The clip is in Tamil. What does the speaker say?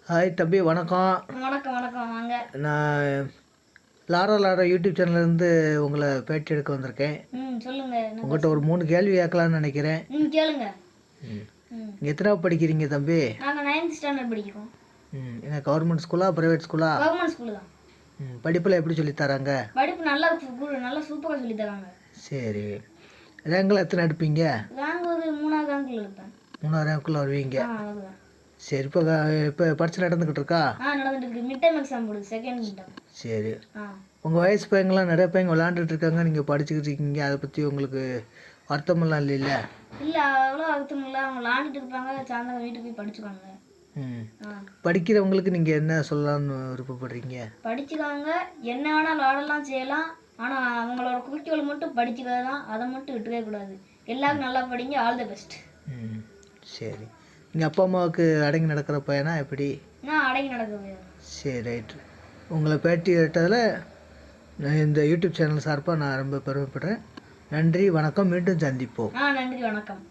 ஹாய் தம்பி, வணக்கம். வணக்கம் வணக்கம் வாங்க. நான் லாரா யூடியூப் சேனல்லேருந்து உங்களை பேட்டி எடுக்க வந்திருக்கேன். சொல்லுங்க. உங்கள்கிட்ட ஒரு 3 கேள்வி கேட்கலான்னு நினைக்கிறேன். கேளுங்க. எத்தனாவது படிக்கிறீங்க தம்பி? நாங்கள் 9th ஸ்டாண்டர்ட் படிக்கிறோம். என்ன கவர்மெண்ட் ஸ்கூலா ப்ரைவேட் ஸ்கூலா? கவர்மெண்ட் ஸ்கூலு தான். படிப்பில் எப்படி சொல்லி தராங்க? படிப்பு நல்லா சூப்பராக சொல்லி தராங்க. சரி, ரேங்கில் எத்தனை எடுப்பீங்க? ரேங்க் ஒரு 3ஆவது ரேங்க்கில் எடுப்பேன். 3ஆவது ரேங்க்குள்ளே வருவீங்க. அதுதான். சரி, இப்போ பரிட்சை நடந்துக்கிட்டு இருக்கா? நடந்துட்டு இருக்கு. மிட் டைம் எக்ஸாம் போடுது, செகண்ட் மிட் டைம். சரி, உங்கள் வயசு பையங்களாம் நிறைய பையங்க விளாண்டுட்டு இருக்காங்க, நீங்கள் படிச்சுக்கிட்டு இருக்கீங்க. அதை பற்றி உங்களுக்கு வருத்தமெல்லாம் இல்லைல்ல? இல்லை, அவ்வளோ வருத்தம் இல்லை. அவங்க விளாண்டுட்டு இருப்பாங்க, சாயந்தரம் வீட்டுக்கு போய் படிச்சுக்காங்க. படிக்கிறவங்களுக்கு நீங்கள் என்ன சொல்லலாம்னு விருப்பப்படுறீங்க? படிச்சுக்காங்க, என்ன வேணால் விளாடலாம் செய்யலாம். ஆனால் அவங்களோட குறிக்கோள் மட்டும் படிச்சுக்கிறது தான். அதை மட்டும் விட்டுவே கூடாது. எல்லாரும் நல்லா படிங்க. All the best. சரி, நீங்கள் அப்பா அம்மாவுக்கு அடங்கி நடக்கிற பையனா எப்படி? நான் அடங்கி நடக்க. சரி, ரைட்டு. உங்களை பேட்டி கேட்டதில் இந்த யூடியூப் சேனல் சார்பாக நான் ரொம்ப பெருமைப்படுறேன். நன்றி, வணக்கம். மீண்டும் சந்திப்போம். நன்றி, வணக்கம்.